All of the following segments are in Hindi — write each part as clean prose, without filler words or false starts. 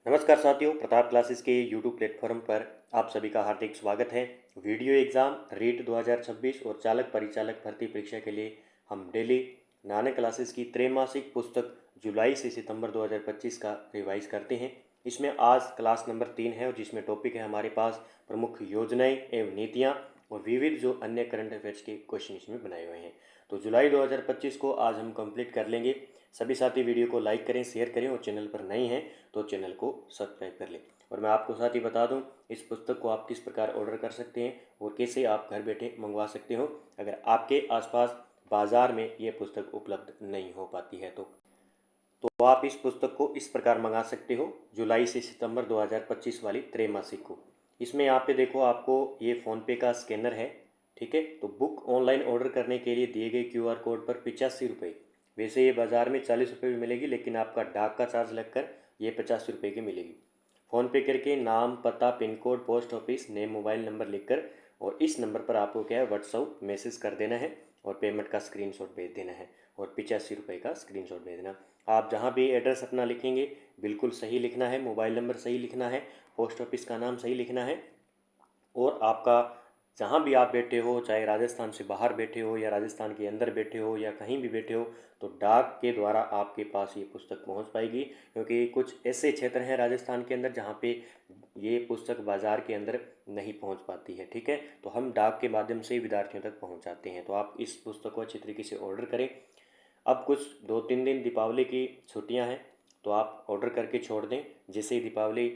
नमस्कार साथियों, प्रताप क्लासेस के यूट्यूब प्लेटफॉर्म पर आप सभी का हार्दिक स्वागत है। वीडियो एग्ज़ाम रीट 2026 और चालक परिचालक भर्ती परीक्षा के लिए हम डेली नानक क्लासेस की त्रैमासिक पुस्तक जुलाई से सितंबर 2025 का रिवाइज करते हैं। इसमें आज क्लास नंबर 3 है और जिसमें टॉपिक है हमारे पास प्रमुख योजनाएं एवं नीतियाँ और विविध जो अन्य करंट अफेयर्स के क्वेश्चन इसमें बनाए हुए हैं। तो जुलाई 2025 को आज हम कंप्लीट कर लेंगे। सभी साथी वीडियो को लाइक करें, शेयर करें और चैनल पर नए हैं तो चैनल को सब्सक्राइब कर लें। और मैं आपको साथ ही बता दूं, इस पुस्तक को आप किस प्रकार ऑर्डर कर सकते हैं और कैसे आप घर बैठे मंगवा सकते हो अगर आपके आसपास बाज़ार में ये पुस्तक उपलब्ध नहीं हो पाती है। तो आप इस पुस्तक को इस प्रकार मंगा सकते हो जुलाई से सितंबर 2025 वाली त्रैमासिक को। इसमें यहाँ पे देखो, आपको ये फ़ोनपे का स्कैनर है, ठीक है। तो बुक ऑनलाइन ऑर्डर करने के लिए दिए गए क्यूआर कोड पर 85 रुपये, वैसे ये बाज़ार में 40 रुपये भी मिलेगी, लेकिन आपका डाक का चार्ज लगकर ये 85 रुपये की मिलेगी। फ़ोनपे करके नाम, पता, pin code, post office, name, mobile number लिखकर और इस नंबर पर आपको क्या है व्हाट्सअप मैसेज कर देना है और पेमेंट का स्क्रीनशॉट भेज देना है और 85 रुपये का स्क्रीनशॉट भेज देना। आप जहाँ भी एड्रेस अपना लिखेंगे बिल्कुल सही लिखना है, मोबाइल नंबर सही लिखना है, पोस्ट ऑफिस का नाम सही लिखना है और आपका जहाँ भी आप बैठे हो, चाहे राजस्थान से बाहर बैठे हो या राजस्थान के अंदर बैठे हो या कहीं भी बैठे हो, तो डाक के द्वारा आपके पास ये पुस्तक पहुँच पाएगी। क्योंकि कुछ ऐसे क्षेत्र हैं राजस्थान के अंदर जहाँ पे ये पुस्तक बाज़ार के अंदर नहीं पहुँच पाती है, ठीक है। तो हम डाक के माध्यम से विद्यार्थियों तक पहुँचाते हैं। तो आप इस पुस्तक को अच्छी तरीके से ऑर्डर करें। अब कुछ 2-3 दिन दीपावली की छुट्टियां हैं, तो आप ऑर्डर करके छोड़ दें। जैसे ही दीपावली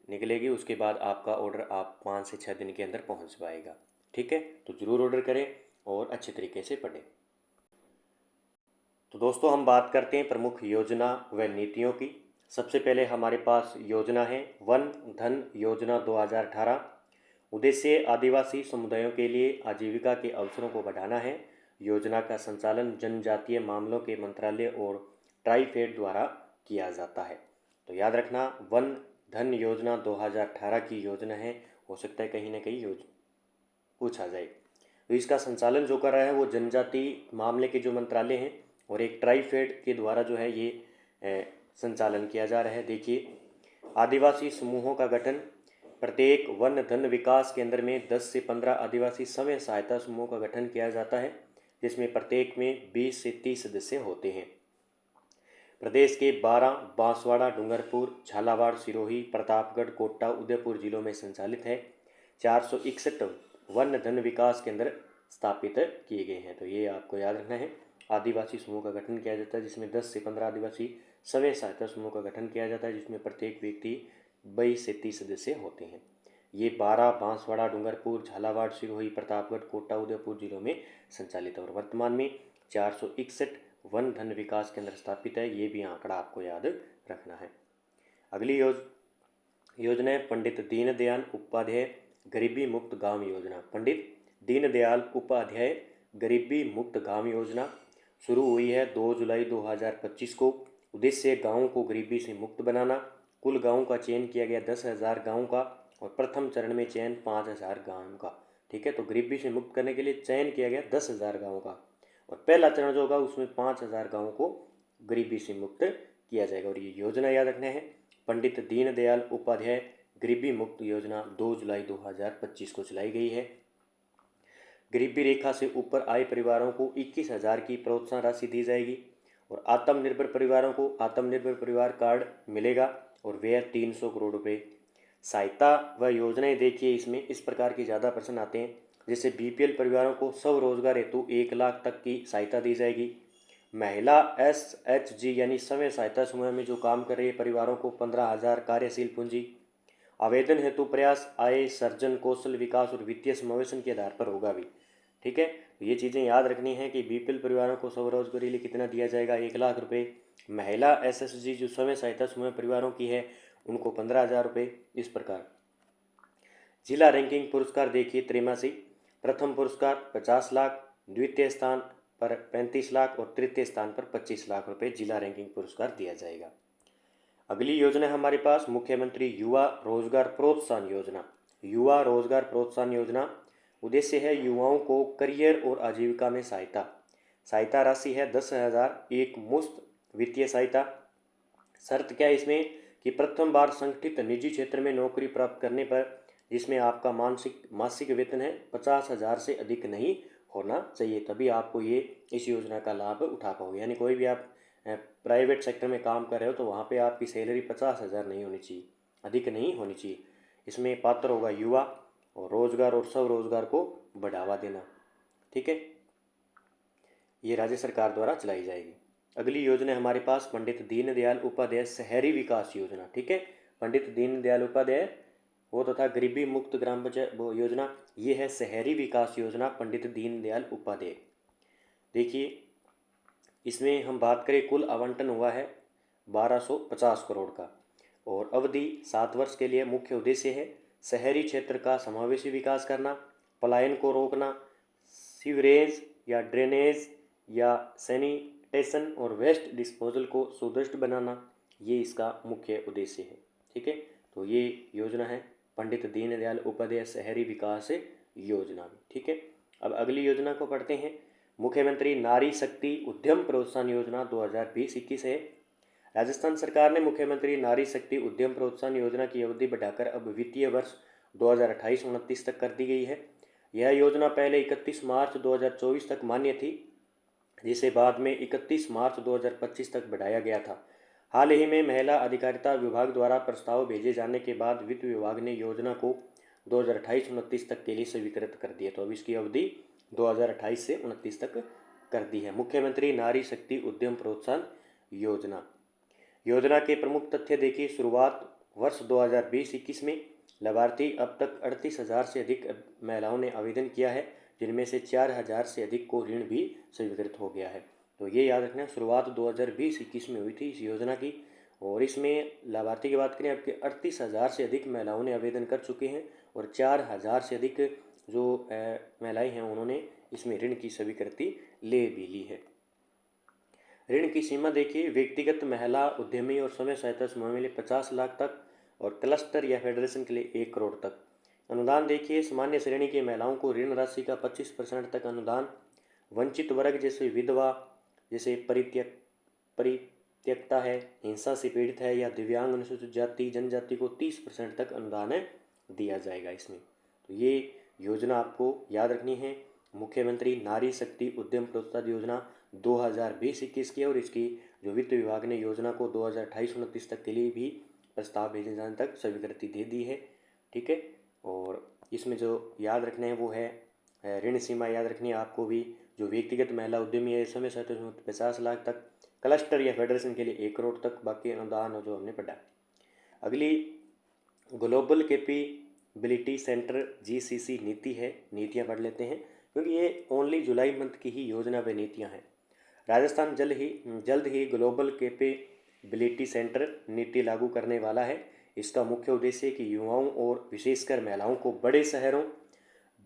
निकलेगी उसके बाद आपका ऑर्डर आप 5 से 6 दिन के अंदर पहुंच पाएगा, ठीक है। तो ज़रूर ऑर्डर करें और अच्छे तरीके से पढ़ें। तो दोस्तों, हम बात करते हैं प्रमुख योजना व नीतियों की। सबसे पहले हमारे पास योजना है वन धन योजना 2018। उद्देश्य आदिवासी समुदायों के लिए आजीविका के अवसरों को बढ़ाना है। योजना का संचालन जनजातीय मामलों के मंत्रालय और ट्राइफेड द्वारा किया जाता है। तो याद रखना, वन धन योजना 2018 की योजना है। हो सकता है कहीं ना कहीं पूछा जाए। तो इसका संचालन जो कर रहा है वो जनजाति मामले के जो मंत्रालय हैं और एक ट्राइफेड के द्वारा जो है ये संचालन किया जा रहा है। देखिए, आदिवासी समूहों का गठन। प्रत्येक वन धन विकास केंद्र में 10 से 15 आदिवासी स्वयं सहायता समूह का गठन किया जाता है, जिसमें प्रत्येक में 20 से 30 सदस्य होते हैं। प्रदेश के 12 बांसवाड़ा, डूंगरपुर, झालावाड़, सिरोही, प्रतापगढ़, कोटा, उदयपुर जिलों में संचालित है। 461 वन धन विकास केंद्र स्थापित किए गए हैं। तो ये आपको याद रखना है। आदिवासी समूह का गठन किया जाता है जिसमें 10 से 15 आदिवासी स्वयं सहायता समूह का गठन किया जाता है, जिसमें प्रत्येक व्यक्ति 22 से 30 सदस्य होते हैं। ये 12 बांसवाड़ा, डूंगरपुर, झालावाड़, सिरोही, प्रतापगढ़, कोटा, उदयपुर जिलों में संचालित है और वर्तमान में 461 वन धन विकास केंद्र स्थापित है। ये भी आंकड़ा आपको याद रखना है। अगली योजना है पंडित दीनदयाल उपाध्याय गरीबी मुक्त गांव योजना। पंडित दीनदयाल उपाध्याय गरीबी मुक्त गांव योजना शुरू हुई है 2 जुलाई 2025 को। उद्देश्य गाँव को गरीबी से मुक्त बनाना। कुल गाँव का चयन किया गया 10,000 गाँव का और प्रथम चरण में चयन 5,000 गाँव का, ठीक है। तो गरीबी से मुक्त करने के लिए चयन किया गया 10,000 गाँव का और पहला चरण जो होगा उसमें 5,000 गाँवों को गरीबी से मुक्त किया जाएगा। और ये योजना याद रखना है, पंडित दीनदयाल उपाध्याय गरीबी मुक्त योजना 2 जुलाई 2025 को चलाई गई है। गरीबी रेखा से ऊपर आए परिवारों को 21,000 की प्रोत्साहन राशि दी जाएगी और आत्मनिर्भर परिवारों को आत्मनिर्भर परिवार कार्ड मिलेगा और व्यय 300 करोड़ रुपए। सहायता व योजनाएं देखिए, इसमें इस प्रकार के ज़्यादा प्रश्न आते हैं। जैसे बीपीएल परिवारों को स्वरोजगार हेतु 1 लाख तक की सहायता दी जाएगी। महिला एसएचजी यानी स्वयं सहायता समूह में जो काम कर रहे परिवारों को 15,000 कार्यशील पूंजी। आवेदन हेतु प्रयास, आय सर्जन, कौशल विकास और वित्तीय समावेशन के आधार पर होगा भी, ठीक है। तो ये चीज़ें याद रखनी है कि बीपीएल परिवारों को स्वरोजगारी लिए कितना दिया जाएगा, 1 लाख रुपये। महिला एसएचजी जो स्वयं सहायता समूह परिवारों की है उनको 15,000 रुपये। इस प्रकार जिला रैंकिंग पुरस्कार देखिए त्रैमासिक। प्रथम पुरस्कार 50 लाख, द्वितीय स्थान पर 35 लाख और तृतीय स्थान पर 25 लाख रुपए जिला रैंकिंग पुरस्कार दिया जाएगा। अगली योजना है हमारे पास मुख्यमंत्री युवा रोजगार प्रोत्साहन योजना। युवा रोजगार प्रोत्साहन योजना उद्देश्य है युवाओं को करियर और आजीविका में सहायता। सहायता राशि है 10,000, एक मुश्त वित्तीय सहायता। शर्त क्या है इसमें कि प्रथम बार संगठित निजी क्षेत्र में नौकरी प्राप्त करने पर जिसमें आपका मासिक वेतन है 50,000 से अधिक नहीं होना चाहिए, तभी आपको ये इस योजना का लाभ उठा पाओगे। यानी कोई भी आप प्राइवेट सेक्टर में काम कर रहे हो तो वहाँ पे आपकी सैलरी 50,000 नहीं होनी चाहिए, अधिक नहीं होनी चाहिए। इसमें पात्र होगा युवा और रोजगार और स्वरोजगार को बढ़ावा देना। ठीक है, ये राज्य सरकार द्वारा चलाई जाएगी। अगली योजना हमारे पास पंडित दीनदयाल उपाध्याय शहरी विकास योजना। ठीक है, पंडित दीनदयाल उपाध्याय वो तथा गरीबी मुक्त ग्राम पंचायत वो योजना, ये है शहरी विकास योजना पंडित दीनदयाल उपाध्याय। देखिए इसमें हम बात करें, कुल आवंटन हुआ है 1250 करोड़ का और अवधि 7 वर्ष के लिए। मुख्य उद्देश्य है शहरी क्षेत्र का समावेशी विकास करना, पलायन को रोकना, सीवरेज या ड्रेनेज या सैनिटेशन और वेस्ट डिस्पोजल को सुदृढ़ बनाना, ये इसका मुख्य उद्देश्य है। ठीक है, तो ये योजना है पंडित दीनदयाल उपाध्याय शहरी विकास योजना। ठीक है, अब अगली योजना को पढ़ते हैं। मुख्यमंत्री नारी शक्ति उद्यम प्रोत्साहन योजना 2020-21 है। राजस्थान सरकार ने मुख्यमंत्री नारी शक्ति उद्यम प्रोत्साहन योजना की अवधि बढ़ाकर अब वित्तीय वर्ष 2028-29 तक कर दी गई है। यह योजना पहले 31 मार्च 2024 तक मान्य थी, जिसे बाद में 31 मार्च 2025 तक बढ़ाया गया था। हाल ही में महिला अधिकारिता विभाग द्वारा प्रस्ताव भेजे जाने के बाद वित्त विभाग ने योजना को 2028-29 तक के लिए स्वीकृत कर दिया। तो अब इसकी अवधि 2028 से 29 तक कर दी है। मुख्यमंत्री नारी शक्ति उद्यम प्रोत्साहन योजना। योजना के प्रमुख तथ्य देखिए, शुरुआत वर्ष 2020-21 में लाभार्थी अब तक 38,000 से अधिक महिलाओं ने आवेदन किया है, जिनमें से 4,000 से अधिक को ऋण भी स्वीकृत हो गया है। तो ये याद रखना, शुरुआत 2020-21 में हुई थी इस योजना की और इसमें लाभार्थी की बात करें आपके 38,000 से अधिक महिलाओं ने आवेदन कर चुके हैं और 4,000 से अधिक जो महिलाएं हैं उन्होंने इसमें ऋण की स्वीकृति ले भी ली है। ऋण की सीमा देखिए, व्यक्तिगत महिला उद्यमी और स्वयं सहायता समूह के लिए 50 लाख तक और क्लस्टर या फेडरेशन के लिए 1 करोड़ तक। अनुदान देखिए, सामान्य श्रेणी की महिलाओं को ऋण राशि का 25% तक अनुदान, वंचित वर्ग जैसे विधवा, जैसे परित्यक्ता है, हिंसा से पीड़ित है या दिव्यांग अनुसूचित जाति जनजाति को 30% तक अनुदान दिया जाएगा इसमें। तो ये योजना आपको याद रखनी है, मुख्यमंत्री नारी शक्ति उद्यम प्रोत्साहन योजना 2020-21 की, और इसकी जो वित्त विभाग ने योजना को 2028-29 तक के लिए भी प्रस्ताव भेजे जाने तक स्वीकृति दे दी है। ठीक है, और इसमें जो याद रखना है वो है ऋण सीमा याद रखनी है आपको भी, जो व्यक्तिगत महिला उद्यमी है समय 50 लाख तक, क्लस्टर या फेडरेशन के लिए 1 करोड़ तक, बाकी अनुदान जो हमने पढ़ा। अगली ग्लोबल कैपेबिलिटी सेंटर GCC नीति है, नीतियाँ पढ़ लेते हैं क्योंकि ये ओनली जुलाई मंथ की ही योजना व नीतियाँ हैं। राजस्थान जल्द ही ग्लोबल कैपेबिलिटी सेंटर नीति लागू करने वाला है। इसका मुख्य उद्देश्य है कि युवाओं और विशेषकर महिलाओं को बड़े शहरों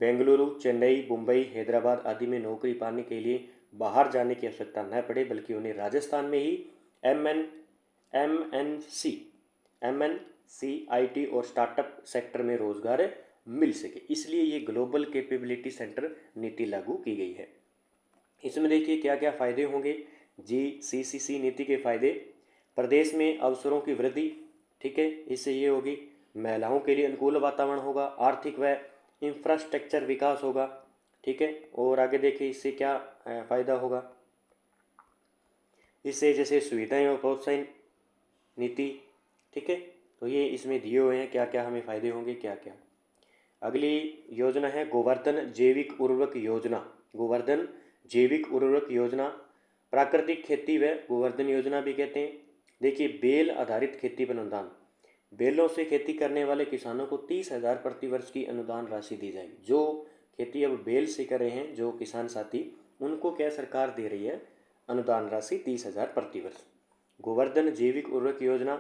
बेंगलुरु, चेन्नई, मुंबई, हैदराबाद आदि में नौकरी पाने के लिए बाहर जाने की आवश्यकता न पड़े, बल्कि उन्हें राजस्थान में ही MNC, IT और स्टार्टअप सेक्टर में रोजगार मिल सके, इसलिए ये ग्लोबल कैपेबिलिटी सेंटर नीति लागू की गई है। इसमें देखिए क्या क्या फ़ायदे होंगे। GCC नीति के फ़ायदे, प्रदेश में अवसरों की वृद्धि। ठीक है, इससे ये होगी महिलाओं के लिए अनुकूल वातावरण होगा, आर्थिक व इंफ्रास्ट्रक्चर विकास होगा। ठीक है, और आगे देखिए इससे क्या फ़ायदा होगा, इससे जैसे सुविधाएं और प्रोत्साहन नीति। ठीक है, तो ये इसमें दिए हुए हैं क्या क्या हमें फ़ायदे होंगे क्या क्या। अगली योजना है गोवर्धन जैविक उर्वरक योजना। गोवर्धन जैविक उर्वरक योजना प्राकृतिक खेती व गोवर्धन योजना भी कहते हैं। देखिए, बेल आधारित खेती पर अनुदान, बेलों से खेती करने वाले किसानों को 30,000 प्रति वर्ष की अनुदान राशि दी जाएगी। जो खेती अब बेल से कर रहे हैं जो किसान साथी, उनको क्या सरकार दे रही है अनुदान राशि 30,000 प्रति वर्ष। गोवर्धन जैविक उर्वरक योजना,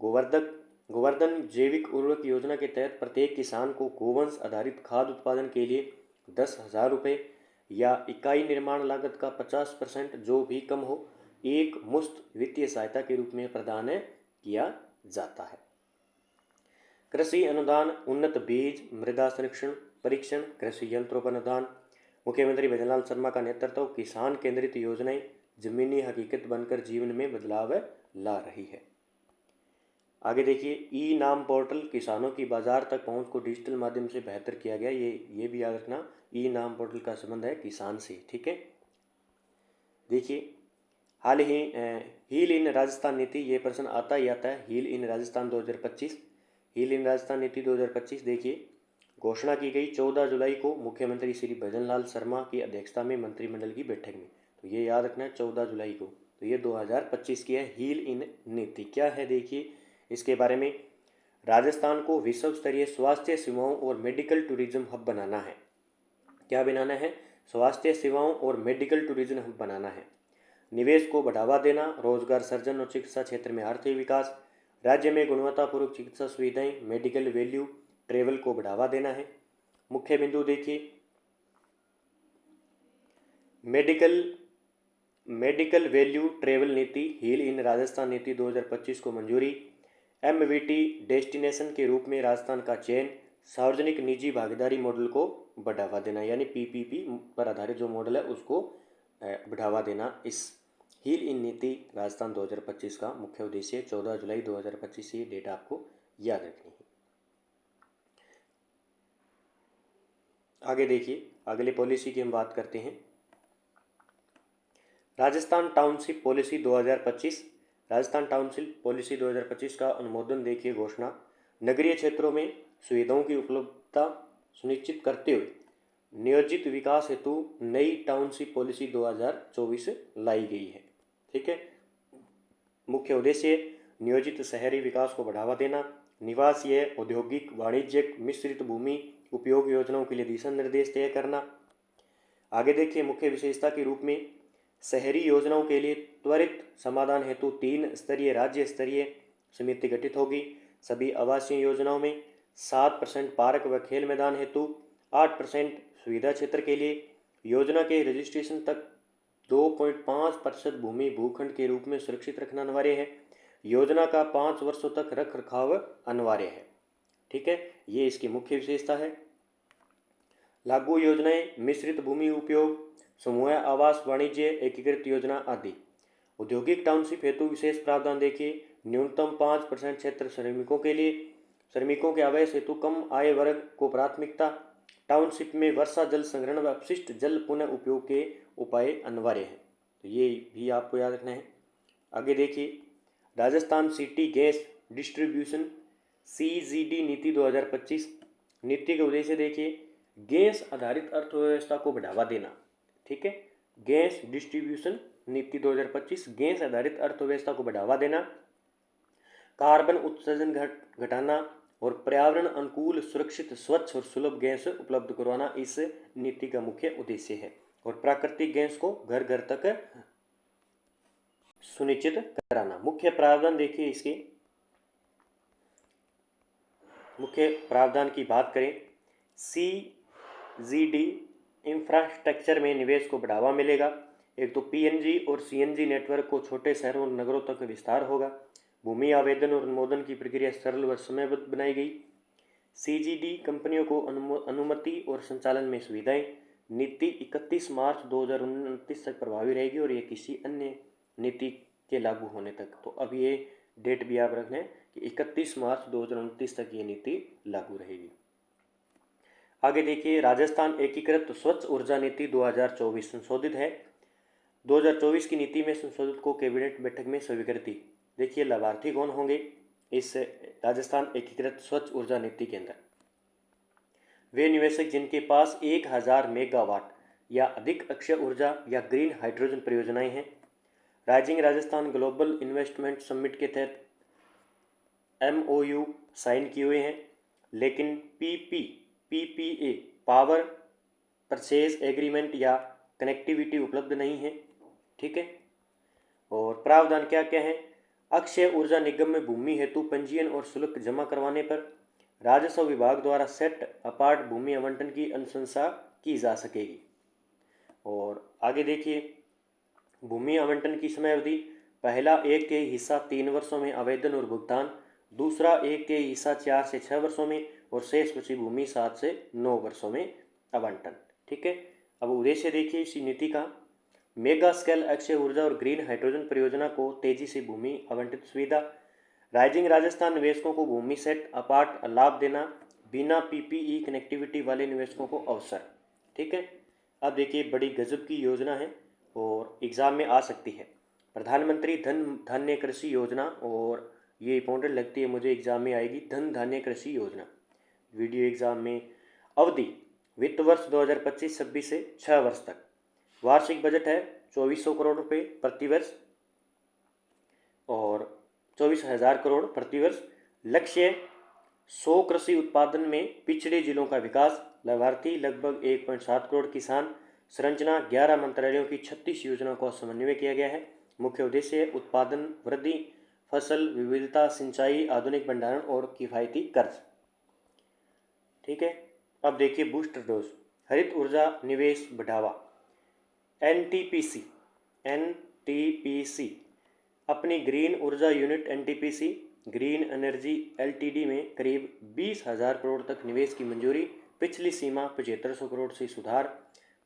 गोवर्धन जैविक उर्वरक योजना के तहत प्रत्येक किसान को गोवंश आधारित खाद उत्पादन के लिए 10,000 रुपये या इकाई निर्माण लागत का 50% जो भी कम हो, एक मुश्त वित्तीय सहायता के रूप में प्रदान किया जाता है। कृषि अनुदान, उन्नत बीज, मृदा संरक्षण परीक्षण, कृषि यंत्रों पर अनुदान। मुख्यमंत्री भजनलाल शर्मा का नेतृत्व किसान केंद्रित योजनाएं जमीनी हकीकत बनकर जीवन में बदलाव ला रही है। आगे देखिए, ई नाम पोर्टल किसानों की बाजार तक पहुंच को डिजिटल माध्यम से बेहतर किया गया। ये भी याद रखना, ई नाम पोर्टल का संबंध है किसान से। ठीक है, देखिए हाल ही हील इन राजस्थान नीति, ये प्रश्न आता ही आता है। Heal in Rajasthan 2025, heal in Rajasthan नीति 2025 देखिए घोषणा की गई 14 जुलाई को मुख्यमंत्री श्री भजनलाल शर्मा की अध्यक्षता में मंत्रिमंडल की बैठक में। तो ये याद रखना है 14 जुलाई को। तो ये 2025 की है हील इन नीति। क्या है देखिए इसके बारे में, राजस्थान को विश्व स्तरीय स्वास्थ्य सेवाओं और मेडिकल टूरिज्म हब बनाना है। क्या बनाना है? स्वास्थ्य सेवाओं और मेडिकल टूरिज्म हब बनाना है। निवेश को बढ़ावा देना, रोजगार सृजन और चिकित्सा क्षेत्र में आर्थिक विकास, राज्य में गुणवत्तापूर्वक चिकित्सा सुविधाएं, मेडिकल वैल्यू ट्रेवल को बढ़ावा देना है। मुख्य बिंदु देखिए, मेडिकल वैल्यू ट्रेवल नीति हील इन राजस्थान नीति 2025 को मंजूरी। एमवीटी डेस्टिनेशन के रूप में राजस्थान का चयन, सार्वजनिक निजी भागीदारी मॉडल को बढ़ावा देना, यानी पीपीपी पर आधारित जो मॉडल है उसको बढ़ावा देना। इस हील इन नीति राजस्थान 2025 का मुख्य उद्देश्य 14 जुलाई 2025 ये डेट आपको याद रखनी है। आगे देखिए, अगले पॉलिसी की हम बात करते हैं। Rajasthan township policy 2025, Rajasthan township policy 2025 का अनुमोदन देखिए घोषणा, नगरीय क्षेत्रों में सुविधाओं की उपलब्धता सुनिश्चित करते हुए नियोजित विकास हेतु नई टाउनशिप पॉलिसी 2024 लाई गई है। ठीक है, मुख्य उद्देश्य नियोजित शहरी विकास को बढ़ावा देना, निवासीय, औद्योगिक, वाणिज्यिक, मिश्रित भूमि उपयोग योजनाओं के लिए दिशा निर्देश तय करना। आगे देखिए, मुख्य विशेषता के रूप में शहरी योजनाओं के लिए त्वरित समाधान हेतु 3 स्तरीय राज्य स्तरीय समिति गठित होगी। सभी आवासीय योजनाओं में 7% पार्क व खेल मैदान हेतु, 8% सुविधा क्षेत्र के लिए, योजना के रजिस्ट्रेशन तक 2.5% भूमि भूखंड के रूप में सुरक्षित रखना अनिवार्य है। योजना का 5 वर्षों तक रख रखाव अनिवार्य है। ठीक है, ये इसकी मुख्य विशेषता है। लागू योजनाएं मिश्रित भूमि उपयोग, समूह आवास, वाणिज्य, एकीकृत योजना आदि। औद्योगिक टाउनशिप हेतु विशेष प्रावधान देखिए, न्यूनतम 5% क्षेत्र श्रमिकों के लिए, श्रमिकों के आवास हेतु कम आय वर्ग को प्राथमिकता, टाउनशिप में वर्षा जल संग्रहण व अपशिष्ट जल पुनः उपयोग के उपाय अनिवार्य हैं। तो ये भी आपको याद रखना है। आगे देखिए, Rajasthan city gas distribution CGD नीति 2025, नीति के उद्देश्य देखिए गैस आधारित अर्थव्यवस्था को बढ़ावा देना। ठीक है, गैस डिस्ट्रीब्यूशन नीति 2025 गैस आधारित अर्थव्यवस्था को बढ़ावा देना, कार्बन उत्सर्जन घटाना और पर्यावरण अनुकूल, सुरक्षित, स्वच्छ और सुलभ गैस उपलब्ध करवाना इस नीति का मुख्य उद्देश्य है। और प्राकृतिक गैस को घर घर तक सुनिश्चित कराना। मुख्य प्रावधान देखिए, इसके मुख्य प्रावधान की बात करें, CGD इंफ्रास्ट्रक्चर में निवेश को बढ़ावा मिलेगा। एक तो PNG और CNG नेटवर्क को छोटे शहरों और नगरों तक विस्तार होगा। भूमि आवेदन और अनुमोदन की प्रक्रिया सरल व समयबद्ध बनाई गई। CGD कंपनियों को अनुमति और संचालन में सुविधाएं। नीति 31 मार्च 2029 तक प्रभावी रहेगी और ये किसी अन्य नीति के लागू होने तक। तो अब ये डेट भी आप रख लें कि 31 मार्च 2029 तक ये नीति लागू रहेगी। आगे देखिए, राजस्थान एकीकृत स्वच्छ ऊर्जा नीति 2024 संशोधित है। 2024 की नीति में संशोधित को कैबिनेट बैठक में स्वीकृति। देखिए, लाभार्थी कौन होंगे इस राजस्थान एकीकृत स्वच्छ ऊर्जा नीति के अंदर? वे निवेशक जिनके पास 1000 मेगावाट या अधिक अक्षय ऊर्जा या ग्रीन हाइड्रोजन परियोजनाएं हैं। Rising Rajasthan global investment summit के तहत MOU साइन किए हुए हैं, लेकिन PPA पावर परचेज एग्रीमेंट या कनेक्टिविटी उपलब्ध नहीं है। ठीक है, और प्रावधान क्या क्या है? अक्षय ऊर्जा निगम में भूमि हेतु पंजीयन और शुल्क जमा करवाने पर राजस्व विभाग द्वारा सेट अपार्ट भूमि आवंटन की अनुशंसा की जा सकेगी। और आगे देखिए, भूमि आवंटन की समय अवधि, पहला 1 के हिस्सा 3 वर्षों में आवेदन और भुगतान, दूसरा 1 के हिस्सा 4 से 6 वर्षों में और शेष बची भूमि 7 से 9 वर्षों में आवंटन। ठीक है, अब उद्देश्य देखिए इसी नीति का, मेगा स्केल अक्षय ऊर्जा और ग्रीन हाइड्रोजन परियोजना को तेजी से भूमि आवंटित सुविधा, राइजिंग राजस्थान निवेशकों को भूमि सेट अपार्ट लाभ देना, बिना पीपीई कनेक्टिविटी वाले निवेशकों को अवसर। ठीक है, अब देखिए बड़ी गजब की योजना है और एग्ज़ाम में आ सकती है। प्रधानमंत्री धन धान्य कृषि योजना, और ये इंपॉर्टेंट लगती है मुझे, एग्ज़ाम में आएगी, धन धान्य कृषि योजना। वीडियो एग्ज़ाम में अवधि वित्त वर्ष 2025-26 से 6 वर्ष तक। वार्षिक बजट है 2400 करोड़ रुपए प्रति वर्ष और 24,000 करोड़ प्रति वर्ष। लक्ष्य 100 कृषि उत्पादन में पिछड़े जिलों का विकास। लाभार्थी लगभग 1.7 करोड़ किसान। संरचना 11 मंत्रालयों की 36 योजनाओं का समन्वय किया गया है। मुख्य उद्देश्य उत्पादन वृद्धि, फसल विविधता, सिंचाई, आधुनिक भंडारण और किफ़ायती कर्ज। ठीक है, अब देखिए बूस्टर डोज, हरित ऊर्जा निवेश बढ़ावा। एनटीपीसी अपनी ग्रीन ऊर्जा unit NTPC green energy LTD में करीब 20,000 करोड़ तक निवेश की मंजूरी। पिछली सीमा 7500 करोड़ से सुधार।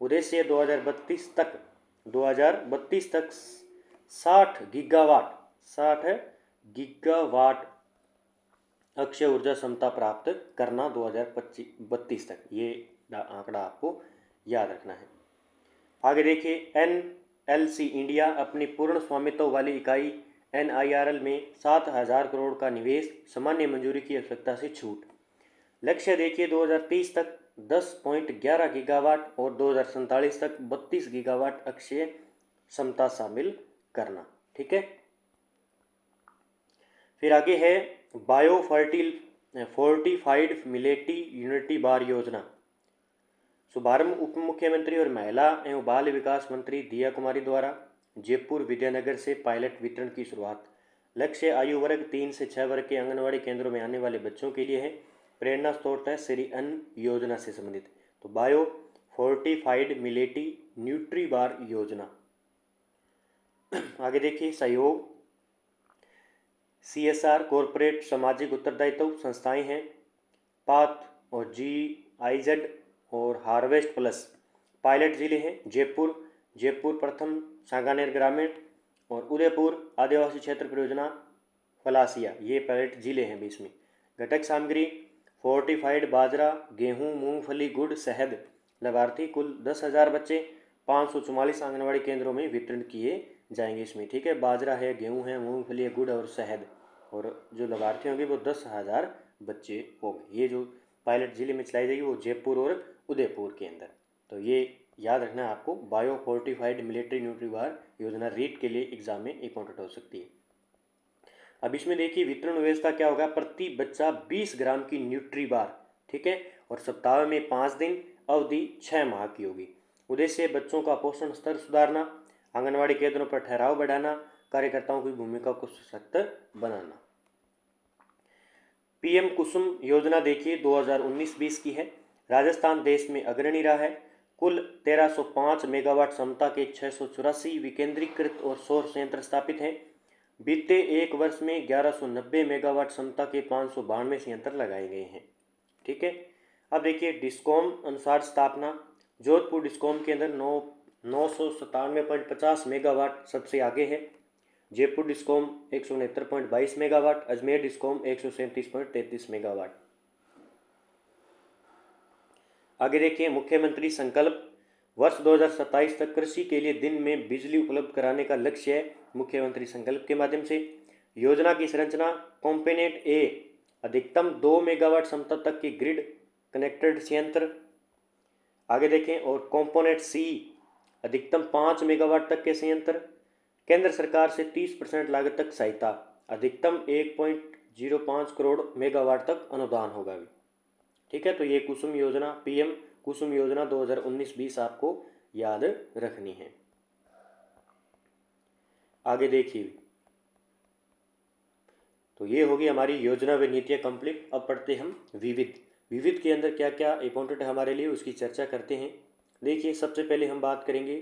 उद्देश्य 2032 तक 60 गीगावाट अक्षय ऊर्जा क्षमता प्राप्त करना 2032 तक। ये आंकड़ा आपको याद रखना है। आगे देखिए, एनएलसी इंडिया अपनी पूर्ण स्वामित्व वाली इकाई एनआईआरएल में 7,000 करोड़ का निवेश, सामान्य मंजूरी की आवश्यकता से छूट। लक्ष्य देखिए 2030 तक 10.11 गीगावाट और 2047 तक 32 गीगावाट अक्षय क्षमता शामिल करना। ठीक है, फिर आगे है बायो फोर्टिफाइड मिलेटी यूनिटी बार योजना। शुभारंभ उप मुख्यमंत्री और महिला एवं बाल विकास मंत्री दिया कुमारी द्वारा। जयपुर विद्यानगर से पायलट वितरण की शुरुआत। लक्ष्य आयु वर्ग 3 से 6 वर्ग के आंगनबाड़ी केंद्रों में आने वाले बच्चों के लिए है। प्रेरणा स्रोत है श्री अन्न योजना से संबंधित। तो बायो फोर्टिफाइड मिलेटी न्यूट्री बार योजना। आगे देखिए, सहयोग सीएसआर कॉरपोरेट सामाजिक उत्तरदायित्व संस्थाएं हैं। पाथ और GIZ और हार्वेस्ट प्लस। पायलट जिले हैं जयपुर प्रथम सांगानेर ग्रामीण और उदयपुर आदिवासी क्षेत्र परियोजना फलासिया, ये पायलट जिले हैं बीच में। घटक सामग्री फोर्टिफाइड बाजरा, गेहूं, मूंगफली, गुड़, शहद। लाभार्थी कुल 10,000 बच्चे 544 आंगनबाड़ी केंद्रों में वितरण किए जाएंगे इसमें। ठीक है, बाजरा है, गेहूं है, मूंगफली है, गुड़ और शहद, और जो लाभार्थी होंगे वो 10,000 बच्चे होंगे। ये जो पायलट जिले में चलाई जाएगी वो जयपुर और उदयपुर के अंदर। तो ये याद रखना है आपको, बायो फोर्टिफाइड मिलिट्री न्यूट्री बार योजना रीट के लिए एग्जाम में इंपॉर्टेंट हो सकती है। अब इसमें देखिए वितरण व्यवस्था क्या होगा, प्रति बच्चा 20 ग्राम की न्यूट्री बार। ठीक है, और सप्ताह में 5 दिन, अवधि 6 माह की होगी। उद्देश्य बच्चों का पोषण स्तर सुधारना, आंगनबाड़ी केंद्रों पर ठहराव बढ़ाना, कार्यकर्ताओं की भूमिका को सशक्त बनाना। पीएम कुसुम योजना देखिए 2019-20 की है। राजस्थान देश में अग्रणी रहा है। कुल 1305 मेगावाट क्षमता के 684 विकेंद्रीकृत और सौर संयंत्र स्थापित हैं। बीते एक वर्ष में 1190 मेगावाट क्षमता के 592 संयंत्र लगाए गए हैं। ठीक है, अब देखिए डिस्कॉम अनुसार स्थापना। जोधपुर डिस्कॉम के अंदर 997.50 मेगावाट सबसे आगे है। Jaipur discom 169.22 megawatt, Ajmer discom 137.33 megawatt. आगे देखिए मुख्यमंत्री संकल्प। वर्ष 2027 तक कृषि के लिए दिन में बिजली उपलब्ध कराने का लक्ष्य है मुख्यमंत्री संकल्प के माध्यम से। योजना की संरचना कॉम्पोनेंट ए अधिकतम 2 मेगावाट क्षमता तक की ग्रिड कनेक्टेड संयंत्र। आगे देखें, और कॉम्पोनेंट सी अधिकतम 5 मेगावाट तक के संयंत्र। केंद्र सरकार से 30% लागत तक सहायता, अधिकतम 1.05 करोड़ मेगावाट तक अनुदान होगा भी। ठीक है, तो ये कुसुम योजना, पीएम कुसुम योजना 2019-20 आपको याद रखनी है। आगे देखिए, तो ये होगी हमारी योजना व नीतियाँ कंप्लीट। अब पढ़ते हम विविध के अंदर क्या क्या इंपॉर्टेंट है हमारे लिए, उसकी चर्चा करते हैं। देखिए, सबसे पहले हम बात करेंगे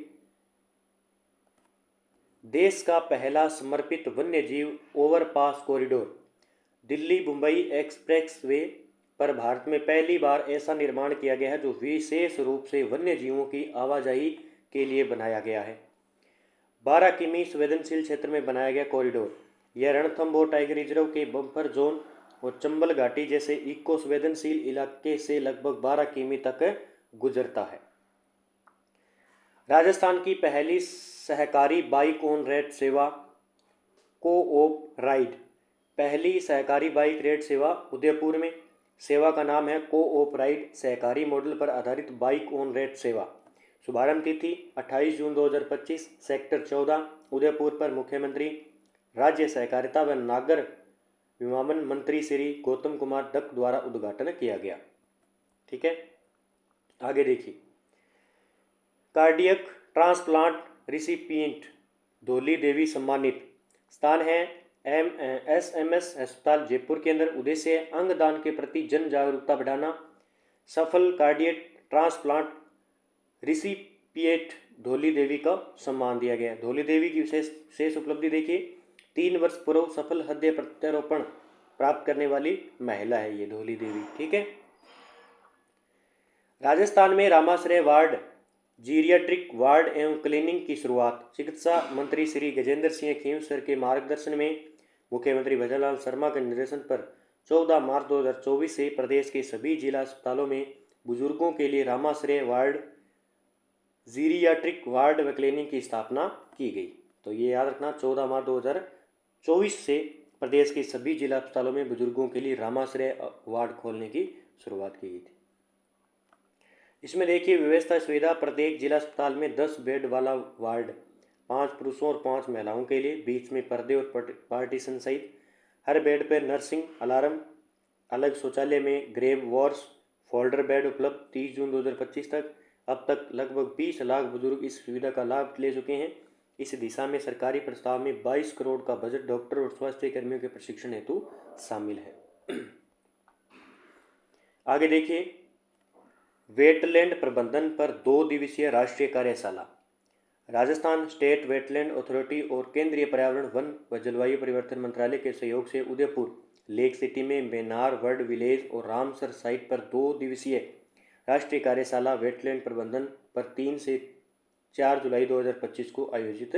देश का पहला समर्पित वन्य जीव overpass corridor. Delhi Mumbai express way पर भारत में पहली बार ऐसा निर्माण किया गया है जो विशेष रूप से वन्य जीवों की आवाजाही के लिए बनाया गया है। 12 किमी संवेदनशील क्षेत्र में बनाया गया कॉरिडोर यह रणथंभौर टाइगर रिजर्व के बफर जोन और चंबल घाटी जैसे इको संवेदनशील इलाके से लगभग 12 किमी तक गुजरता है। राजस्थान की पहली सहकारी बाइक ऑन रेट सेवा को-ऑप राइड। पहली सहकारी बाइक रेट सेवा उदयपुर में। सेवा का नाम है को-ऑप राइड, सहकारी मॉडल पर आधारित बाइक ऑन रेट सेवा। शुभारंभ तिथि 28 जून 2025, सेक्टर 14 उदयपुर पर मुख्यमंत्री, राज्य सहकारिता व नागर विमानन मंत्री श्री गौतम कुमार दत्त द्वारा उद्घाटन किया गया। ठीक है, आगे देखिए। कार्डियक ट्रांसप्लांट रिसिपिएंट धोली देवी सम्मानित। स्थान है SMS अस्पताल जयपुर के अंदर। उद्देश्य अंगदान के प्रति जन जागरूकता बढ़ाना। सफल कार्डियक ट्रांसप्लांट रिसिपिएंट धोली देवी का सम्मान दिया गया। धोली देवी की विशेष उपलब्धि देखिए, 3 वर्ष पूर्व सफल हृदय प्रत्यारोपण प्राप्त करने वाली महिला है ये धोली देवी। ठीक है। राजस्थान में रामाश्रय वार्ड, जीरियाट्रिक वार्ड एवं क्लीनिंग की शुरुआत। चिकित्सा मंत्री श्री गजेंद्र सिंह खेमसर के मार्गदर्शन में मुख्यमंत्री भजनलाल शर्मा के निर्देशन पर 14 मार्च 2024 से प्रदेश के सभी जिला अस्पतालों में बुजुर्गों के लिए रामाश्रय वार्ड, जीरियाट्रिक वार्ड व क्लीनिक की स्थापना की गई। तो ये याद रखना, 14 मार्च 2024 से प्रदेश के सभी जिला अस्पतालों में बुजुर्गों के लिए रामाश्रय वार्ड खोलने की शुरुआत की गई थी। इसमें देखिए व्यवस्था सुविधा, प्रत्येक जिला अस्पताल में 10 बेड वाला वार्ड, 5 पुरुषों और 5 महिलाओं के लिए, बीच में पर्दे और पार्टीशन सहित। हर बेड पर नर्सिंग अलार्म, अलग शौचालय में ग्रेव वॉर्स, फोल्डर बेड उपलब्ध। 30 जून 2025 तक अब तक लगभग 20 लाख बुजुर्ग इस सुविधा का लाभ ले चुके हैं। इस दिशा में सरकारी प्रस्ताव में 22 करोड़ का बजट डॉक्टर और स्वास्थ्य कर्मियों के प्रशिक्षण हेतु शामिल है। आगे देखिए, वेटलैंड प्रबंधन पर 2 दिवसीय राष्ट्रीय कार्यशाला। राजस्थान स्टेट वेटलैंड अथॉरिटी और केंद्रीय पर्यावरण, वन व जलवायु परिवर्तन मंत्रालय के सहयोग से उदयपुर लेक सिटी में बेनार बर्ड विलेज और रामसर साइट पर 2 दिवसीय राष्ट्रीय कार्यशाला वेटलैंड प्रबंधन पर 3 से 4 जुलाई 2025 को आयोजित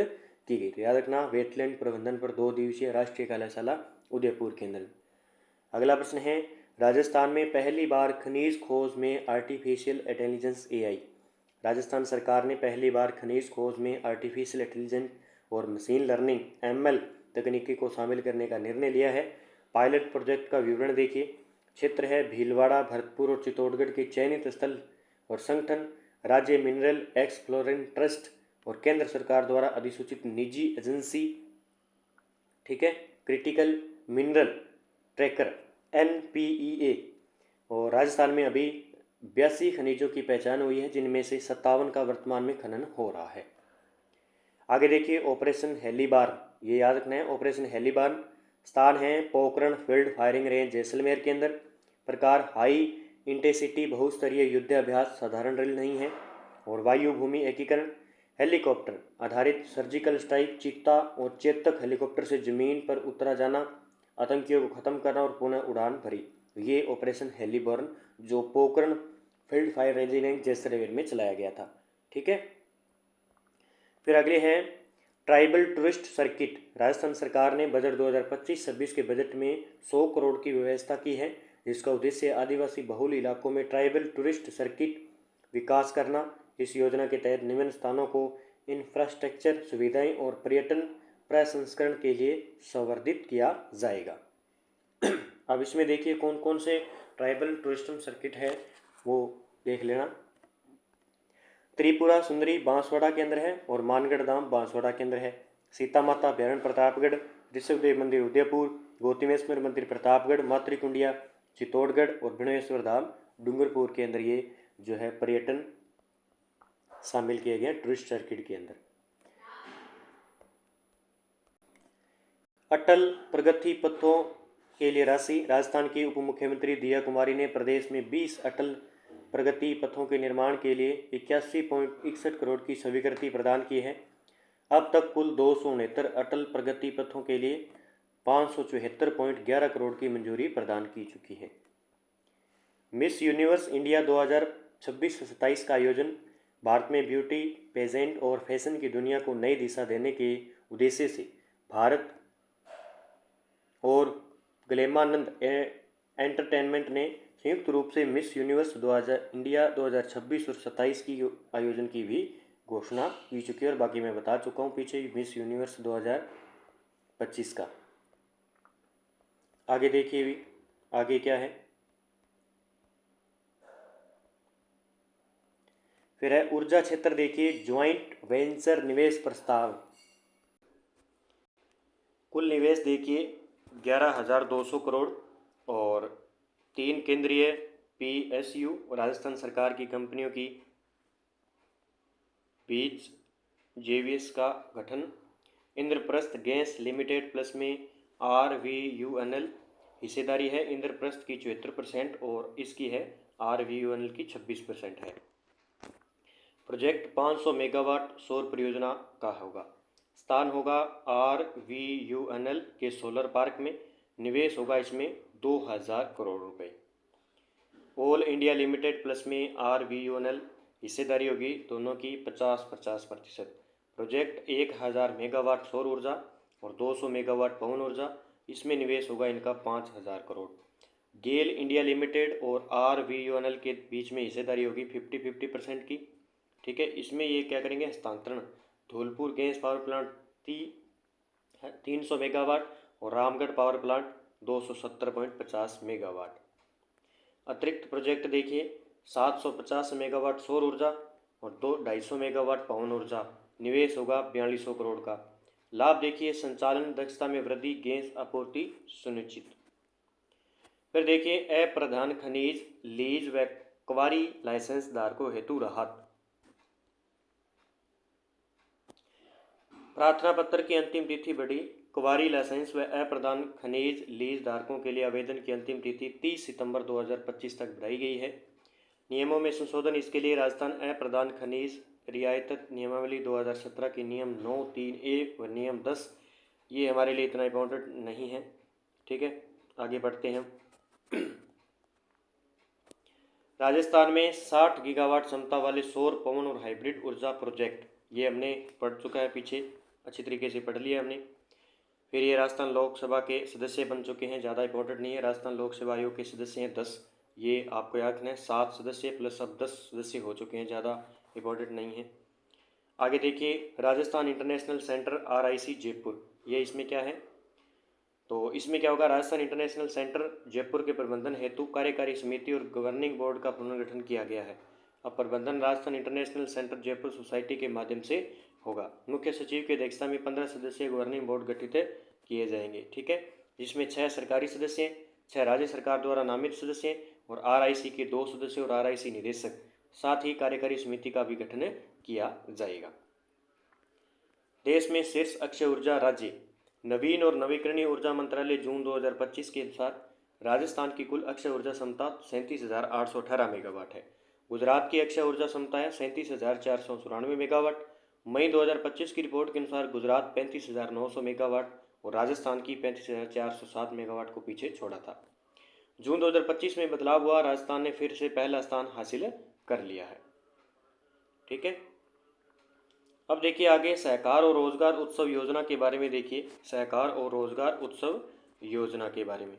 की गई थी। याद रखना, वेटलैंड प्रबंधन पर 2 दिवसीय राष्ट्रीय कार्यशाला उदयपुर के अंदर। अगला प्रश्न है, राजस्थान में पहली बार खनिज खोज में आर्टिफिशियल इंटेलिजेंस AI। राजस्थान सरकार ने पहली बार खनिज खोज में आर्टिफिशियल इंटेलिजेंस और मशीन लर्निंग ML तकनीकी को शामिल करने का निर्णय लिया है। पायलट प्रोजेक्ट का विवरण देखिए। क्षेत्र है भीलवाड़ा, भरतपुर और चित्तौड़गढ़ के चयनित स्थल और संगठन राज्य मिनरल एक्सप्लोरेशन ट्रस्ट और केंद्र सरकार द्वारा अधिसूचित निजी एजेंसी, ठीक है, क्रिटिकल मिनरल ट्रैकर NPEA। और राजस्थान में अभी 82 खनिजों की पहचान हुई है, जिनमें से 57 का वर्तमान में खनन हो रहा है। आगे देखिए, ऑपरेशन हेलीबार, ये याद रखना है, ऑपरेशन हेलीबार। स्थान है Pokhran field firing range Jaisalmer के अंदर। प्रकार हाई इंटेंसिटी बहुस्तरीय युद्धाभ्यास, साधारण ड्रिल नहीं है। और वायु भूमि एकीकरण, हेलीकॉप्टर आधारित सर्जिकल स्ट्राइक, चीता और चेतक हेलीकॉप्टर से जमीन पर उतरा जाना, आतंकियों को खत्म करना और पुनः उड़ान भरी। ये ऑपरेशन हेलीबर्न जो Pokhran field fire regiment Jaisalmer में चलाया गया था। ठीक है। फिर अगले हैं ट्राइबल टूरिस्ट सर्किट। राजस्थान सरकार ने बजट 2025-26 के बजट में 100 करोड़ की व्यवस्था की है, जिसका उद्देश्य आदिवासी बहुल इलाकों में ट्राइबल टूरिस्ट सर्किट विकास करना। इस योजना के तहत निम्न स्थानों को इंफ्रास्ट्रक्चर सुविधाएं और पर्यटन प्रसंस्करण के लिए संवर्धित किया जाएगा। अब इसमें देखिए कौन कौन से ट्राइबल टूरिज्म सर्किट है वो देख लेना। त्रिपुरा सुंदरी बांसवाड़ा के अंदर है और मानगढ़ धाम बांसवाड़ा के अंदर है। सीता माता अभ्यारण्य प्रतापगढ़, ऋषभदेव मंदिर उदयपुर, गौतमेश्वर मंदिर प्रतापगढ़, मातृकुंडिया चित्तौड़गढ़ और भिणवेश्वर धाम डूंगरपुर के अंदर ये जो है पर्यटन शामिल किए गए टूरिस्ट सर्किट के अंदर। अटल प्रगति पथों के लिए राशि। राजस्थान की उप मुख्यमंत्री दिया कुमारी ने प्रदेश में 20 अटल प्रगति पथों के निर्माण के लिए 81.61 करोड़ की स्वीकृति प्रदान की है। अब तक कुल 269 अटल प्रगति पथों के लिए 574.11 करोड़ की मंजूरी प्रदान की चुकी है। मिस यूनिवर्स इंडिया 2026-27 का आयोजन भारत में ब्यूटी पेजेंट और फैशन की दुनिया को नई दिशा देने के उद्देश्य से भारत और ग्लेमानंद एंटरटेनमेंट ने संयुक्त रूप से मिस यूनिवर्स 2000 इंडिया 2026 और 27 की आयोजन की भी घोषणा की चुकी है, और बाकी मैं बता चुका हूँ पीछे मिस यूनिवर्स 2025 का। आगे देखिए भी आगे क्या है। फिर है ऊर्जा क्षेत्र, देखिए ज्वाइंट वेंचर निवेश प्रस्ताव। कुल निवेश देखिए 11,200 करोड़, और 3 केंद्रीय PSU राजस्थान सरकार की कंपनियों की बीच JVS का गठन। इंद्रप्रस्थ गैस लिमिटेड प्लस में RVUNL हिस्सेदारी है। इंद्रप्रस्थ की 74% और इसकी है RVUNL की 26% है। प्रोजेक्ट 500 मेगावाट सौर परियोजना का होगा। स्थान होगा RVUNL के सोलर पार्क में। निवेश होगा इसमें 2,000 करोड़ रुपए। ऑल इंडिया लिमिटेड प्लस में RVUNL हिस्सेदारी होगी दोनों की 50-50%। प्रोजेक्ट 1,000 मेगावाट सौर ऊर्जा और 200 मेगावाट पवन ऊर्जा, इसमें निवेश होगा इनका 5,000 करोड़। गेल इंडिया लिमिटेड और RVUNL के बीच में हिस्सेदारी होगी 50-50% की। ठीक है, इसमें ये क्या करेंगे, हस्तांतरण। Dholpur gas power plant 300 megawatt और रामगढ़ पावर प्लांट 270.50 मेगावाट। अतिरिक्त प्रोजेक्ट देखिए 750 मेगावाट सौर ऊर्जा और 250 मेगावाट पवन ऊर्जा। निवेश होगा 4200 करोड़ का। लाभ देखिए संचालन दक्षता में वृद्धि, गैस आपूर्ति सुनिश्चित। फिर देखिए अप्रधान खनिज लीज व क्वारी लाइसेंस धारकों हेतु राहत। प्रार्थना पत्र की अंतिम तिथि बढ़ी। क्वारी लाइसेंस व अप्रधान खनिज लीज धारकों के लिए आवेदन की अंतिम तिथि 30 सितंबर 2025 तक बढ़ाई गई है। नियमों में संशोधन, इसके लिए राजस्थान अप्रधान खनिज रियायत नियमावली 2017 के नियम 9(3)(a) व नियम 10, ये हमारे लिए इतना इम्पोर्टेंट नहीं है। ठीक है, आगे बढ़ते हैं। राजस्थान में 60 गीगावाट क्षमता वाले सौर, पवन और हाइब्रिड ऊर्जा प्रोजेक्ट, ये हमने पढ़ चुका है पीछे, अच्छी तरीके से पढ़ लिया हमने। फिर ये राजस्थान लोकसभा के सदस्य बन चुके हैं, ज़्यादा इंपॉर्टेंट नहीं है। राजस्थान लोकसभा आयोग के सदस्य हैं 10, ये आपको याद रखना है। 7 सदस्य प्लस अब 10 सदस्य हो चुके हैं, ज़्यादा इंपॉर्टेंट नहीं है। आगे देखिए Rajasthan international centre RIC Jaipur, ये इसमें क्या है, तो इसमें क्या होगा, राजस्थान इंटरनेशनल सेंटर जयपुर के प्रबंधन हेतु कार्यकारी समिति और गवर्निंग बोर्ड का पुनर्गठन किया गया है। अब प्रबंधन Rajasthan international centre Jaipur society के माध्यम से होगा। मुख्य सचिव की अध्यक्षता में 15 सदस्यीय गवर्निंग बोर्ड गठित किए जाएंगे। ठीक है, जिसमें 6 सरकारी सदस्य, 6 राज्य सरकार द्वारा नामित सदस्य और RIC के 2 सदस्य और RIC निदेशक, साथ ही कार्यकारी समिति का भी गठन किया जाएगा। देश में शीर्ष अक्षय ऊर्जा राज्य। नवीन और नवीकरणीय ऊर्जा मंत्रालय जून 2025 के अनुसार राजस्थान की कुल अक्षय ऊर्जा क्षमता 37,818 मेगावाट है। गुजरात की अक्षय ऊर्जा क्षमता है 37,494 मेगावाट। मई 2025 की रिपोर्ट के अनुसार गुजरात 35,900 मेगावाट और राजस्थान की 35,407 मेगावाट को पीछे छोड़ा था। जून 2025 में बदलाव हुआ, राजस्थान ने फिर से पहला स्थान हासिल कर लिया है। ठीक है, अब देखिए आगे सहकार और रोजगार उत्सव योजना के बारे में। देखिए सहकार और रोजगार उत्सव योजना के बारे में,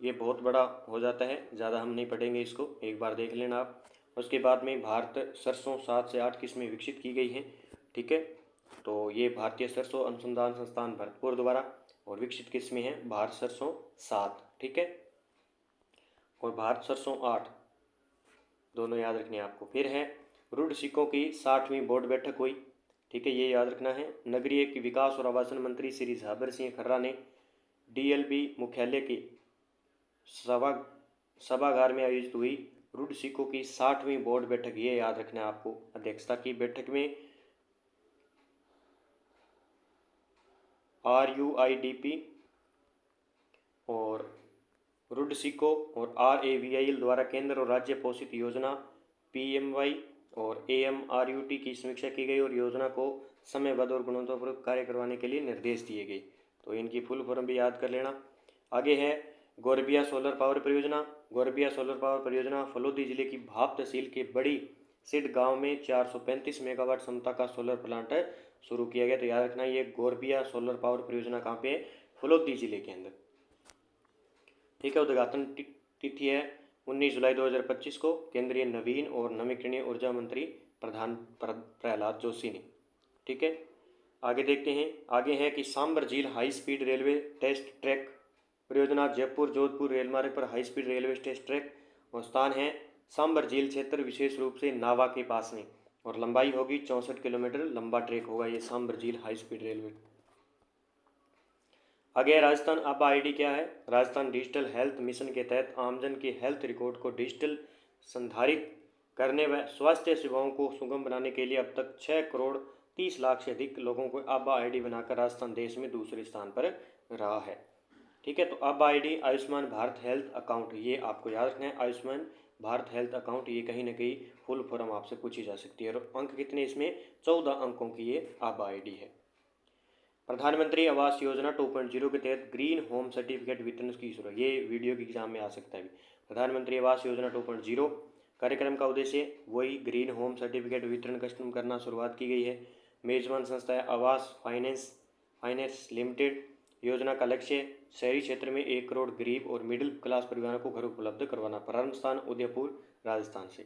ये बहुत बड़ा हो जाता है, ज़्यादा हम नहीं पढ़ेंगे इसको, एक बार देख लेना आप। उसके बाद में भारत सरसों 7 से 8 किस्में विकसित की गई हैं। ठीक है, तो ये भारतीय सरसों अनुसंधान संस्थान भरतपुर द्वारा, और विकसित किस्में हैं भारत सरसों 7, ठीक है, और भारत सरसों 8, दोनों याद रखने आपको। फिर है रूढ़ सिक्कों की 60वीं बोर्ड बैठक हुई। ठीक है, ये याद रखना है। नगरीय की विकास और आवासन मंत्री श्री झाबर सिंह खर्रा ने DLB मुख्यालय के सभागार में आयोजित हुई रूढ़ सिक्कों की 60वीं बोर्ड बैठक, ये याद रखना है आपको, अध्यक्षता की। बैठक में RUIDP और रूढ़ सिक्कों और RAVIL द्वारा केंद्र और राज्य पोषित योजना PMY और AMRUT की समीक्षा की गई और योजना को समयबद्ध और गुणवत्तापूर्ण कार्य करवाने के लिए निर्देश दिए गए। तो इनकी फुल फॉर्म भी याद कर लेना। आगे है गोरबिया सोलर पावर परियोजना। गोरबिया सोलर पावर परियोजना फलोदी जिले की भाप तहसील के बड़ी सिड गांव में 435 मेगावाट क्षमता का सोलर प्लांट शुरू किया गया। तो याद रखना ये गोरबिया सोलर पावर परियोजना कहाँ पे है, फलोदी जिले के अंदर। ठीक है। उद्घाटन तिथि है 19 जुलाई 2025 को, केंद्रीय नवीन और नवीकरणीय ऊर्जा मंत्री प्रहलाद जोशी ने। ठीक है। आगे देखते हैं। आगे है कि सांबर झील high speed railway test track परियोजना जयपुर जोधपुर रेलमार्ग पर high speed railway test track, और स्थान है सांबर झील क्षेत्र, विशेष रूप से नावा के पास में, और लंबाई होगी 64 किलोमीटर लंबा ट्रैक होगा ये सांबर झील हाई स्पीड रेलवे। आगे राजस्थान अब आईडी क्या है। राजस्थान डिजिटल हेल्थ मिशन के तहत आमजन के हेल्थ रिकॉर्ड को डिजिटल संधारित करने व स्वास्थ्य सेवाओं को सुगम बनाने के लिए अब तक 6 करोड़ 30 लाख से अधिक लोगों को आबा आईडी बनाकर राजस्थान देश में दूसरे स्थान पर रहा है। ठीक है। तो आबा ID Ayushman Bharat health account, ये आपको याद रखना है। आयुष्मान भारत हेल्थ अकाउंट, ये कहीं ना कहीं फुल फॉर्म आपसे पूछी जा सकती है। और अंक कितने इसमें, 14 अंकों की ये आबा आईडी है। प्रधानमंत्री आवास योजना 2.0 के तहत ग्रीन होम सर्टिफिकेट वितरण की शुरुआत, ये वीडियो के एग्जाम में आ सकता है। प्रधानमंत्री आवास योजना 2.0 कार्यक्रम का उद्देश्य वही ग्रीन होम सर्टिफिकेट वितरण कस्टम करना शुरुआत की गई है। मेजबान संस्था है आवास फाइनेंस लिमिटेड। योजना का लक्ष्य शहरी क्षेत्र में 1 करोड़ गरीब और मिडिल क्लास परिवारों को घर उपलब्ध करवाना। प्रारंभ स्थान उदयपुर राजस्थान से।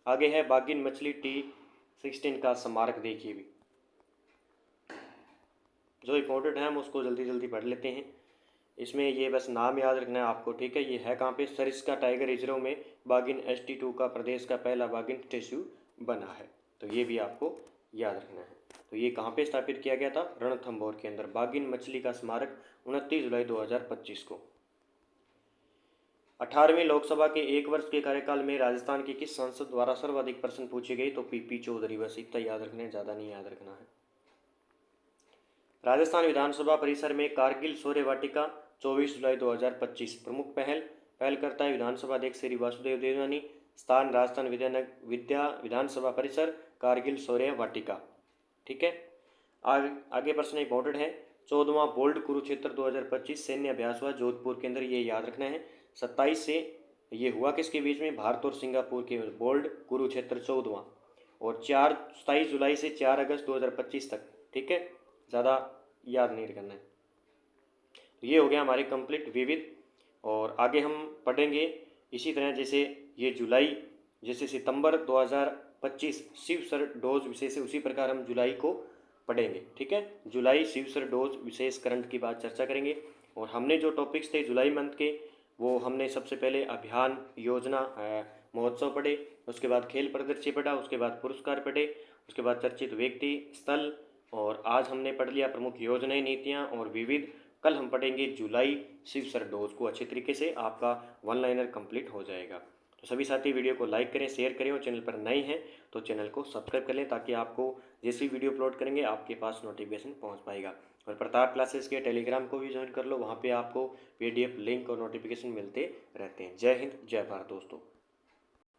आगे है बागिन मछली T16 का स्मारक, देखिए भी जो इंपॉर्टेंट है हम उसको जल्दी जल्दी पढ़ लेते हैं। इसमें ये बस नाम याद रखना है आपको। ठीक है। ये है कहाँ पे, सरिस्का टाइगर रिजर्व में बागिन ST2 का प्रदेश का पहला बागिन स्टेच्यू बना है, तो ये भी आपको याद रखना है। तो ये कहाँ पे स्थापित किया गया था, रणथंभौर के अंदर, बागिन मछली का स्मारक 29 जुलाई 2025 को। 18वीं लोकसभा के 1 वर्ष के कार्यकाल में राजस्थान की किस सांसद द्वारा सर्वाधिक प्रश्न पूछे गए, तो PP चौधरी, बस इतना याद रखना है, ज़्यादा नहीं याद रखना है। राजस्थान विधानसभा परिसर में कारगिल शौर्य वाटिका 24 जुलाई 2025, प्रमुख पहल करता है विधानसभा अध्यक्ष श्री वासुदेव देवनानी। स्थान राजस्थान विधानसभा परिसर कारगिल शौर्य वाटिका। ठीक है। आगे प्रश्न इंपॉर्टेंट है। 14वां बोल्ड कुरुक्षेत्र 2025 सैन्य अभ्यास हुआ जोधपुर के अंदर, ये याद रखना है। 27 से ये हुआ किसके बीच में, भारत और सिंगापुर के बोल्ड कुरुक्षेत्र 14वां, और 27 जुलाई से 4 अगस्त 2025 तक। ठीक है। ज़्यादा याद नहीं करना है। तो ये हो गया हमारे कंप्लीट विविध। और आगे हम पढ़ेंगे इसी तरह, जैसे ये जुलाई, जैसे सितंबर 2025 शिव सर डोज विशेष है, उसी प्रकार हम जुलाई को पढ़ेंगे। ठीक है। जुलाई शिव सर डोज विशेष करंट की बात चर्चा करेंगे। और हमने जो टॉपिक्स थे जुलाई मंथ के, वो हमने सबसे पहले अभियान योजना महोत्सव पढ़े, उसके बाद खेल प्रदर्शी पढ़ा, उसके बाद पुरस्कार पढ़े, उसके बाद चर्चित व्यक्ति स्थल, और आज हमने पढ़ लिया प्रमुख योजनाएं नीतियां और विविध। कल हम पढ़ेंगे जुलाई शिव सर डोज को अच्छे तरीके से, आपका 1 लाइनर कंप्लीट हो जाएगा। तो सभी साथी वीडियो को लाइक करें, शेयर करें, और चैनल पर नए हैं तो चैनल को सब्सक्राइब कर लें, ताकि आपको जैसी वीडियो अपलोड करेंगे आपके पास नोटिफिकेशन पहुंच पाएगा। और प्रताप क्लासेस के टेलीग्राम को भी ज्वाइन कर लो, वहाँ पे आपको PDF लिंक और नोटिफिकेशन मिलते रहते हैं। जय हिंद, जय भारत दोस्तों।